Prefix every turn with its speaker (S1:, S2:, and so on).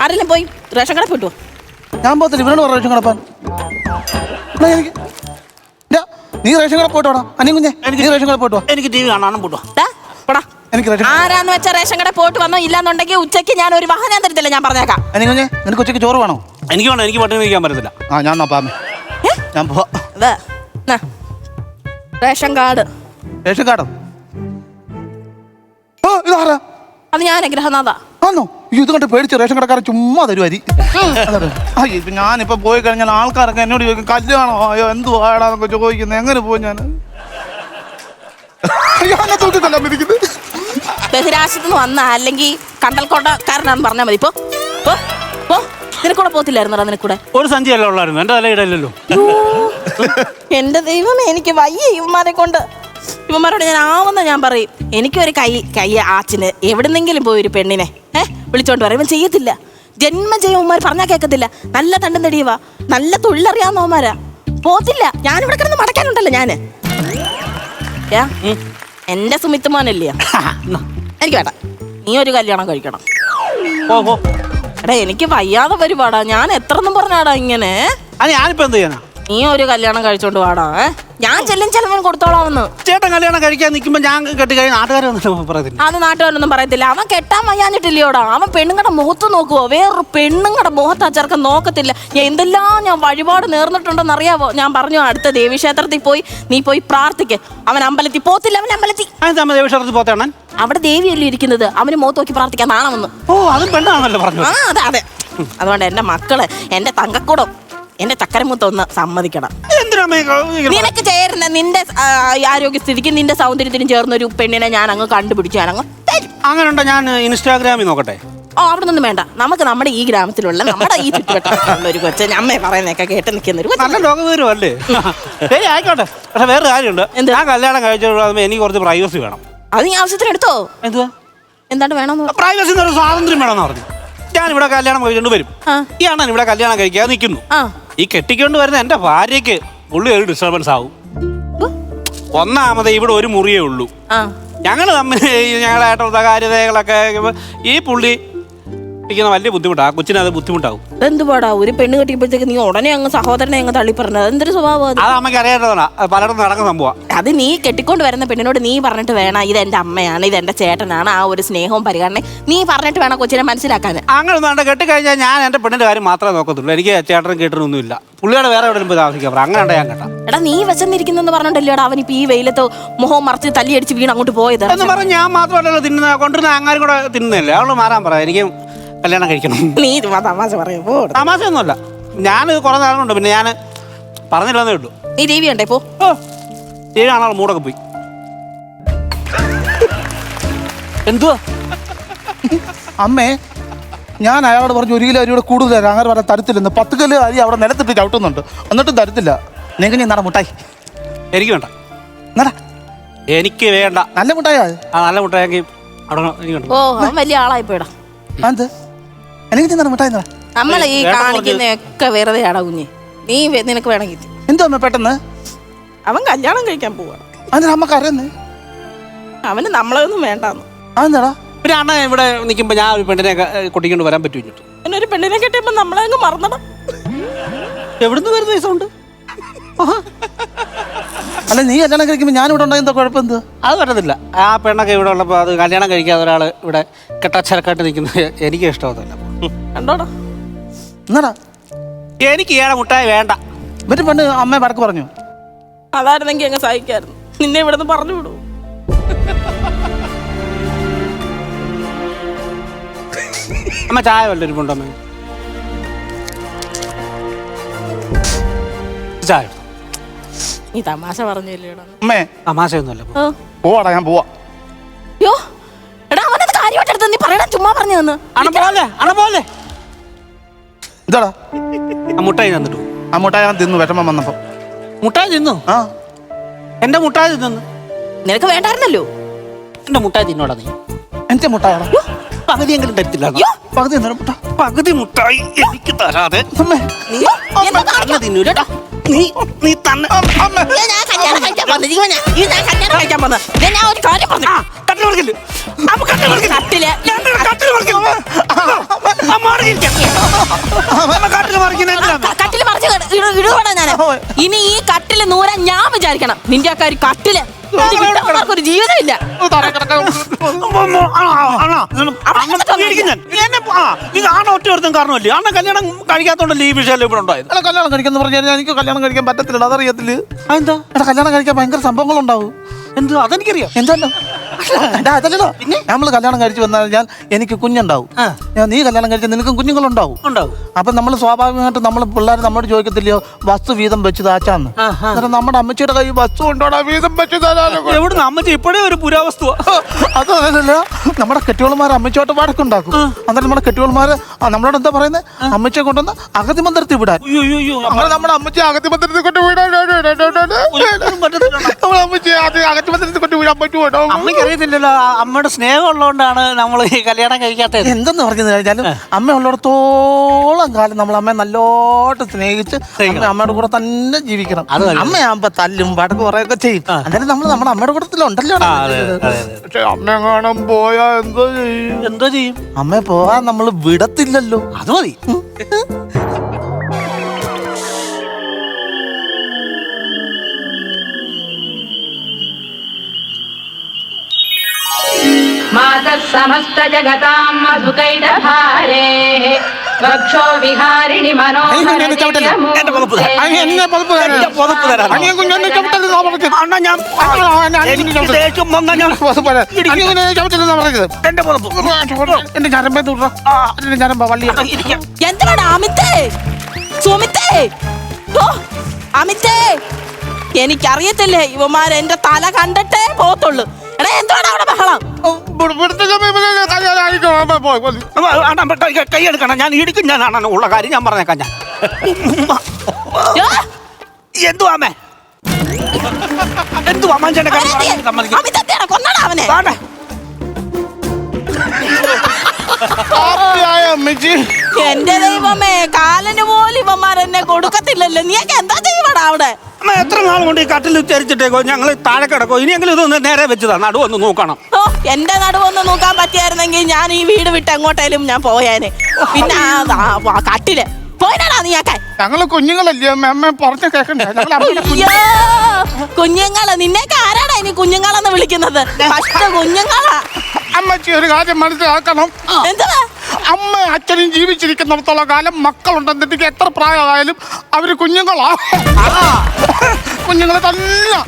S1: ആരെല്ലാം പോയി റേഷൻ കട പോയിട്ടു.
S2: ഞാൻ പോകത്തില്ല, ഇവരോട് പറ റേഷൻ കടപ്പാൻ. എനിക്ക് നീ റേഷൻ കട പോയിട്ടോടാ. അനി കുഞ്ഞെ നീ റേഷൻ കട പോയിട്ടോ.
S3: എനിക്ക് ടി വി കാണാനും പോട്ടോ.
S1: ആരാന്ന് വെച്ചാൽ റേഷൻ കട പോയിട്ട് വന്നോ. ഇല്ലാന്നുണ്ടെങ്കിൽ ഉച്ചയ്ക്ക് ഞാൻ ഒരു വാഹനം തരത്തില്ല, ഞാൻ പറഞ്ഞേക്കാം.
S2: അനി കുഞ്ഞെ നിനക്ക് ഉച്ചയ്ക്ക് ചോറ് വേണോ?
S3: എനിക്ക് വേണം, എനിക്ക് പട്ടിണി കഴിക്കാൻ പറ്റത്തില്ല.
S2: ഞാൻ നോപ്പാമേ, ഞാൻ പോവാ.
S1: Ration card.
S2: റേഷൻ കാർഡോ? ഇതാരാ?
S1: അത് ഞാൻ ഗ്രഹനാഥ.
S2: ആണോ? ഇത് കണ്ട് പേടിച്ച് റേഷൻ കടക്കാരൻ ചുമ്മാ തരുവാരി. ഞാനിപ്പോ പോയി കഴിഞ്ഞാൽ ആൾക്കാരൊക്കെ എന്നോട് ചോദിക്കും കല്യാണോ അയ്യോ എന്തുവാടാന്നൊക്കെ ചോദിക്കുന്നത്. എങ്ങനെ പോയി ഞാൻ
S1: ബഹിരാശത്തുനിന്ന് വന്ന അല്ലെങ്കിൽ കണ്ടൽക്കോട്ടക്കാരനാന്ന് പറഞ്ഞാൽ മതി. നിനക്കൂടെ പോത്തില്ലായിരുന്നോ? നിനക്കൂടെ
S3: ഒരു സഞ്ചി അല്ല ഉള്ളായിരുന്നു, എന്റെ തലയിടല്ലോ.
S1: എന്റെ ദൈവമേ, എനിക്ക് വയ്യ ഇവന്മാരെ കൊണ്ട്. ഇവന്മാരോട് ഞാൻ ആവുന്ന ഞാൻ പറയും. എനിക്കൊരു കൈ ആച്ചിന് എവിടുന്നെങ്കിലും പോയി ഒരു പെണ്ണിനെ വിളിച്ചോണ്ട് പറയും. ഇവൻ ചെയ്യത്തില്ല, ജന്മം ചെയ്യുമാർ പറഞ്ഞാൽ കേൾക്കത്തില്ല. നല്ല തണ്ടും തെടിയുവാ, നല്ല തൊഴിലറിയാവുന്നവന്മാരാ. പോത്തില്ല. ഞാനിവിടെ കിടന്ന് മടക്കാനുണ്ടല്ലോ ഞാന്. എന്റെ സുമിത്ത് മോനല്ലേ, എനിക്ക് വേണ്ട. നീ ഒരു കല്യാണം കഴിക്കണം. എടാ എനിക്ക് വയ്യാതെ പരിപാടാ. ഞാൻ എത്രന്നും പറഞ്ഞാടാ ഇങ്ങനെ.
S3: ഞാനിപ്പോ എന്ത് ചെയ്യാനാ?
S1: നീ ഒരു കല്യാണം കഴിച്ചോണ്ട് വാടാ. ഞാൻ ചെലവൻ കൊടുത്തോളാമെന്ന്.
S3: ചേട്ടൻ കല്യാണം കഴിക്കാൻ നിൽക്കുമ്പോ ഞാൻ കെട്ടി കഴിഞ്ഞ നാട്ടുകാരൊന്നും പറയത്തില്ല.
S1: അത് നാട്ടുകാരൊന്നും പറയത്തില്ല. അവൻ കെട്ടാൻ വയ്യാഞ്ഞിട്ടില്ലയോടാ. അവൻ പെണ്ണുങ്ങളുടെ മുഖത്ത് നോക്കുവോ? വേറൊരു പെണ്ണുങ്ങളുടെ മുഖത്ത് ആ ചെറുക്കൻ നോക്കത്തില്ല. ഞാൻ വഴിപാട് നേർന്നിട്ടുണ്ടെന്ന് അറിയാവോ? ഞാൻ പറഞ്ഞു അടുത്ത ദേവീക്ഷേത്രത്തിൽ പോയി നീ പോയി പ്രാർത്ഥിക്ക്. അവൻ അമ്പലത്തിൽ പോത്തില്ല. അവൻ അമ്പലത്തിൽ
S3: ദേവീക്ഷേത്രത്തിൽ പോത്താണൻ.
S1: അവിടെ ദേവിയല്ലേ ഇരിക്കുന്നത്. അവന് മുഖത്ത് നോക്കി പ്രാർത്ഥിക്കാൻ നാണമെന്ന്.
S3: അതും പെണ്ണാണല്ലോ പറഞ്ഞു.
S1: അതെ. അതുകൊണ്ട് എന്റെ മക്കള്, എന്റെ തങ്കക്കൂടം, എന്റെ ചക്കരമുത്ത ഒന്ന് സമ്മതിക്കണം. നിനക്ക് ചേരുന്ന നിന്റെ ആരോഗ്യസ്ഥിതിക്ക് നിന്റെ സൗന്ദര്യത്തിനും ചേർന്ന ഒരു പെണ്ണിനെ ഞാൻ അങ്ങ് കണ്ടുപിടിച്ചു. ഞാൻ അങ്ങ് തരും.
S3: അങ്ങനെ ഉണ്ടോ? ഞാൻ ഇൻസ്റ്റാഗ്രാമിൽ നോക്കട്ടെ.
S1: അവിടെ നിന്നും വേണ്ട. നമുക്ക് നമ്മുടെ ഈ ഗ്രാമത്തിലുള്ള നമ്മുടെ ഈ ചുറ്റുവട്ടത്തിലുള്ള ഒരു കൊച്ചൻ അമ്മയെ പറയുന്നതൊക്കെ കേട്ട് നിൽക്കുന്ന ഒരു
S3: നല്ല ലോകം അല്ലേ. ശരി ആയിക്കോട്ടെ. പക്ഷെ വേറെ കാര്യമുണ്ട്. ഞാൻ കല്യാണം കഴിച്ചോളൂ, എനിക്ക് കുറച്ച് പ്രൈവസി വേണം. അത്
S1: നീ ആവശ്യത്തിന് എടുത്തോ.
S3: എന്തുവാ?
S1: എന്താണ് വേണമെന്ന്?
S3: പ്രൈവസി സ്വാതന്ത്ര്യം വേണമെന്ന് പറഞ്ഞു. ഞാൻ ഇവിടെ കല്യാണം കഴിച്ചോണ്ട് വരും. ഈ അണ്ണൻ ഇവിടെ കല്യാണം കഴിക്കാതെ നിൽക്കുന്നു. ഈ കെട്ടിക്കൊണ്ട് വരുന്ന എന്റെ ഭാര്യക്ക് പുള്ളി ഒരു ഡിസ്റ്റർബൻസ് ആവും. ഒന്നാമത് ഇവിടെ ഒരു മുറിയേ ഉള്ളൂ. ഞങ്ങൾ തമ്മിൽ ഞങ്ങളായിട്ടുള്ള കാര്യതകളൊക്കെ ഈ പുള്ളി ിക്കുന്ന വലിയ ബുദ്ധിമുട്ടാണ്. ആ കൊച്ചിന് അത് ബുദ്ധിമുട്ടാവും.
S1: എന്തുപാടാ ഒരു പെണ്ണ് കെട്ടിയപ്പോഴത്തേക്ക് നീ ഉടനെ അങ്ങ് സഹോദരനെ അങ്ങ് തള്ളി പറഞ്ഞത് എന്തൊരു സ്വഭാവം?
S3: അത് അമ്മയ്ക്ക് അറിയാത്തതാണ്. പലയിടത്തും നടക്കുന്ന സംഭവം.
S1: അത് നീ കെട്ടിക്കൊണ്ട് വരുന്ന പെണ്ണിനോട് നീ പറഞ്ഞിട്ട് വേണം ഇത് എന്റെ അമ്മയാണ്, ഇത് എന്റെ ചേട്ടനാണ്, ആ ഒരു സ്നേഹവും പരിഗണനയും നീ പറഞ്ഞിട്ട് വേണം കൊച്ചിനെ മനസ്സിലാക്കാൻ.
S3: അങ്ങനെ ഒന്നും കെട്ടിക്കഴിഞ്ഞാൽ ഞാൻ എന്റെ പെണ്ണിന്റെ കാര്യം മാത്രമേ നോക്കത്തുള്ളൂ. എനിക്ക് ചേട്ടനും കേട്ടൊന്നുമില്ല. പുള്ളിയുടെ വേറെ എവിടെ പോയി താമസിക്കാം. അങ്ങനെ ഞാൻ കേട്ടാ.
S1: എടാ നീ വിശന്നിരിക്കുന്നെന്ന് പറഞ്ഞിട്ടല്ലോടാ അവൻ ഇപ്പൊ ഈ വെയിലത്ത് മുഖം മറിച്ച് തല്ലി അടിച്ച് വീണ് അങ്ങോട്ട് പോയത്
S3: എന്ന് പറഞ്ഞ് ഞാൻ മാത്രമല്ലല്ലോ തിന്നുന്ന, കൊണ്ടുവരുന്ന അങ്ങാരും കൂടെ തിന്നുന്നില്ല. അവള് മാറാൻ പറയാം. എനിക്ക് കല്യാണം കഴിക്കണം.
S1: നീ തമാശ പറയുമ്പോ
S3: തമാശയൊന്നുമല്ല. ഞാനിത് കുറെ നാളുണ്ട്. പിന്നെ ഞാൻ പറഞ്ഞില്ലെന്നേ ഉള്ളൂ.
S1: നീ ടി വി കണ്ടേ? പോ.
S3: ടി വി കാണാൻ മൂടൊക്കെ പോയി. എന്തുവാ
S2: അമ്മേ? ഞാൻ അയാളോട് പറഞ്ഞു 1 കിലോ അരിയോട് കൂടുതൽ തരാം. അങ്ങനെ പറയാൻ തരത്തില്ലെന്ന്. 10 കിലോ അരി അവിടെ നിലത്തിട്ട് ചവിട്ടുന്നുണ്ട്, എന്നിട്ടും തരത്തില്ല. നിങ്ങൾക്ക് നീ നട മുട്ടായി.
S3: എനിക്ക് വേണ്ട. എനിക്ക് വേണ്ട.
S2: നല്ല മുട്ടായാ?
S3: നല്ല മുട്ടായി അവിടെ.
S1: ഓ അവൻ വലിയ ആളായി പോയടാ.
S2: എന്ത് എനിക്ക് മുട്ടായി?
S1: നമ്മളെ ഈ കാണിക്കുന്നൊക്കെ വെറുതെയാടാ കുഞ്ഞെ. നീ നിനക്ക് വേണമെങ്കിൽ
S2: എന്തോ അമ്മ പെട്ടെന്ന്
S1: അവൻ കല്യാണം കഴിക്കാൻ പോവാണ്.
S2: അതിന് അമ്മക്ക് അറിയുന്നേ
S1: അവന് നമ്മളൊന്നും വേണ്ടാന്ന്.
S2: അതെന്താടാ?
S3: പിന്നെ അണ്ണ ഇവിടെ നിൽക്കുമ്പോ ഞാൻ ഒരു പെണ്ണിനെ കൊട്ടിക്കൊണ്ട് വരാൻ പറ്റും.
S1: പിന്നെ ഒരു പെണ്ണിനെ കെട്ടിയപ്പോ നമ്മളെ അങ്ങ് മറന്നടാ.
S3: എവിടുന്ന് വരുന്ന ദിവസമുണ്ട്?
S2: അല്ല നീ കല്യാണം കഴിക്കുമ്പോ ഞാൻ ഇവിടെ ഉണ്ടായിരുന്ന കുഴപ്പം എന്ത്?
S3: അത് പറ്റത്തില്ല. ആ പെണ്ണൊക്കെ ഇവിടെ ഉള്ളപ്പോ അത് കല്യാണം കഴിക്കാതെ ഒരാള് ഇവിടെ കെട്ടാച്ചരക്കായിട്ട് നിൽക്കുന്നത് എനിക്ക് ഇഷ്ടമൊന്നുമില്ല.
S1: കണ്ടോടാ
S2: എന്നാടാ
S3: എനിക്ക് ഏടെ മുട്ടായി വേണ്ട.
S2: മറ്റു പെണ്ണ് അമ്മയെ വഴക്ക് പറഞ്ഞു.
S1: അതായിരുന്നെങ്കിൽ അങ്ങ് സഹിക്കായിരുന്നു. നിന്നെ ഇവിടെ നിന്ന് പറഞ്ഞു വിടൂ.
S3: അമ്മ ചായ വല്ലൊരു കൊണ്ടമ്മ ചായ.
S1: നീ തമാശ പറഞ്ഞല്ലേടാ?
S2: അമ്മേ
S3: തമാശയൊന്നുമല്ല.
S2: പോവാടാ, ഞാൻ പോവാ.
S1: യോ എടാ അവനത് കാര്യമായിട്ട് എടുത്ത് നീ പറയടാ. ചുമ്മാ പറഞ്ഞു തന്നു.
S3: പോലെ
S2: എന്താടാ?
S3: ആ മുട്ടായി തന്നിട്ടു.
S2: ആ മുട്ടായി ഞാൻ തിന്നു വിഷമം വന്നപ്പോ.
S3: മുട്ടായി തിന്നു? എന്റെ മുട്ടായി തിന്നു.
S1: നിനക്ക് വേണ്ടായിരുന്നല്ലോ.
S3: എന്റെ മുട്ടായി തിന്നോടാ നീ.
S2: എന്റെ മുട്ടായാടാ.
S3: പകുതിയെങ്കിലും തരത്തില്ല
S1: അയ്യോ.
S2: പകുതി തരാം മുട്ടാ.
S3: പകുതി മുട്ടായി എനിക്ക് തരാതെ
S2: അമ്മേ
S1: എന്താ
S3: തന്നെ തിന്നൂലടാ. നീ തന്നെ
S1: ഞാൻ കല്യാണം കഴിക്കാൻ പോകുന്നത്. ഞാൻ കല്യാണം കഴിക്കാൻ പോകുന്നത്. ഞാൻ ഒരു കാര്യം പറഞ്ഞു.
S3: കട്ടിൽ മറിക്കില്ല. അമ്മ കട്ടിൽ മറിക്കില്ല.
S1: കട്ടില്
S3: കട്ടിൽ മറിക്കില്ല. അമ്മ മാറിയിരിക്കാം. അമ്മ കട്ടിൽ മറിക്കുന്ന
S1: കട്ടില് മറിച്ച് ഇടുവാടാ ഞാൻ. ഇനി ഈ കട്ടില് നൂരാൻ ഞാൻ വിചാരിക്കണം. നിന്റെ ഒക്കെ ഒരു കട്ടില് ഒരു ജീവിതമില്ല.
S3: ഒറ്റ ഒരുത്തും കാരണമല്ലേ അണ്ണ കല്യാണം കഴിക്കാത്തോണ്ടല്ലേ ഈ വിഷയം ഇവിടെ ഉണ്ടായത്.
S2: അല്ല കല്യാണം കഴിക്കാന്ന് പറഞ്ഞാൽ എനിക്ക് കല്യാണം കഴിക്കാൻ പറ്റത്തില്ല, അതറിയത്തില്ല.
S3: എന്താ
S2: എടാ കല്യാണം കഴിക്കാൻ ഭയങ്കര സംഭവങ്ങളുണ്ടാവും.
S3: എന്ത് അതെനിക്കറിയാം.
S2: എന്തല്ലോ അതല്ലോ നമ്മള് കല്യാണം കഴിച്ചു വന്നാൽ ഞാൻ എനിക്ക് കുഞ്ഞുണ്ടാവും. നീ കല്യാണം കഴിച്ചാൽ നിനക്കും കുഞ്ഞുങ്ങളുണ്ടാവും. അപ്പൊ നമ്മൾ സ്വാഭാവികമായിട്ട് നമ്മൾ പിള്ളേർ നമ്മോട് ചോദിക്കത്തില്ലയോ വസ്തു വീതം വെച്ച് താച്ചാന്ന്. അന്നേരം നമ്മുടെ അമ്മച്ചിയുടെ കൈ വസ്തു ഉണ്ടോടാ വീതം വെച്ച് തരാനോ?
S3: എവിടുന്ന് അമ്മച്ചി ഇപ്പോഴേ ഒരു പുരാവസ്തു.
S2: അതല്ല നമ്മുടെ കെട്ടിയോളമാർ അമ്മച്ചോട്ട് വഴക്കുണ്ടാക്കും. അന്നേരം നമ്മുടെ കെട്ടിയോളമാര് നമ്മളോട് എന്താ പറയുന്നത്, അമ്മച്ചിയെ കൊണ്ടുവന്ന് അഗതി മന്ദിരത്തിൽ വിടാൻ. അങ്ങനെ നമ്മുടെ അമ്മച്ചി അഗതി മന്ദിരത്തിൽ കൊണ്ട് വിടാൻ അമ്മച്ചി അഗതി മന്ദിരത്തിൽ കൊണ്ട് വിടാൻ പറ്റുമോ?
S3: അറിയത്തില്ലല്ലോ അമ്മയുടെ സ്നേഹം ഉള്ളതുകൊണ്ടാണ് നമ്മൾ ഈ കല്യാണം കഴിക്കാത്തത്.
S2: എന്തെന്ന് പറഞ്ഞു കഴിഞ്ഞാലും അമ്മ ഉള്ളിടത്തോളം കാലം നമ്മൾ അമ്മയെ നല്ലോട്ട് സ്നേഹിച്ച് അമ്മയുടെ കൂടെ തന്നെ ജീവിക്കണം. അമ്മയാകുമ്പോ തല്ലും വടക്ക് കുറെയൊക്കെ ചെയ്യും. അന്നേരം നമ്മൾ നമ്മുടെ അമ്മയുടെ കൂട്ടത്തിലുണ്ടല്ലോ. പക്ഷെ അമ്മ കാണാൻ പോയാ
S3: എന്തോ ചെയ്യും?
S2: അമ്മയെ പോകാൻ നമ്മൾ വിടത്തില്ലല്ലോ.
S3: അത് മതി.
S4: मातः समस्त जगतां मधुकैटभारे वक्षो विहारिणि
S1: എനിക്കറിയത്തില്ലേ ഇവന്മാര് എന്റെ തല കണ്ടിട്ടേ പോത്തുള്ളൂ. എടാ എന്താണ് അവിടെ ബഹളം?
S3: കൈ എടുക്കണം. ഞാൻ ഇടിക്കും. ഞാനാണ് ഉള്ള കാര്യം ഞാൻ പറഞ്ഞേക്കാം. ഞാൻ എന്തുവാമേ എന്തുവാ മനുഷ്യന്റെ
S1: എന്റെ ദൈവമേ, കാലിന് പോലും ഇവന്മാരെന്നെ കൊടുക്കത്തില്ലല്ലോ. നീയൊക്കെ എന്താ ചെയ്യുവാടാ അവിടെ?
S3: എത്ര നാൾ കൊണ്ട് ഈ കട്ടിൽ ചരിച്ചിട്ടേക്കോ? ഞങ്ങൾ താഴെ കിടക്കോ? ഇനിയെങ്കിലും ഇതൊന്ന് നേരെ വെച്ചതാ. നടുവൊന്ന് നോക്കണം.
S1: എന്റെ നടുവൊന്ന് നോക്കാൻ പറ്റിയായിരുന്നെങ്കിൽ ഞാൻ ഈ വീട് വിട്ട് എങ്ങോട്ടേലും ഞാൻ പോയേനെ. പിന്നെ കട്ടില് പോയിനാടാ നീയൊക്കെ.
S2: ഞങ്ങള് കുഞ്ഞുങ്ങളല്ലേ അമ്മ പറഞ്ഞ കേക്കണ്ടേ?
S1: കുഞ്ഞുങ്ങള് നിന്നെയൊക്കെ ആരാടാ ഇനി കുഞ്ഞുങ്ങളെന്ന് വിളിക്കുന്നത്? ഫസ്റ്റ് കുഞ്ഞുങ്ങളാ.
S2: അമ്മച്ചി ഒരു കാര്യം മനസ്സിലാക്കണം.
S1: എന്താ?
S2: അമ്മ അച്ഛനും ജീവിച്ചിരിക്കുന്നിടത്തോളം കാലം മക്കളുണ്ടെന്നിട്ട് എത്ര പ്രായമായാലും അവര് കുഞ്ഞുങ്ങളാ. കുഞ്ഞുങ്ങളെ തന്നെ.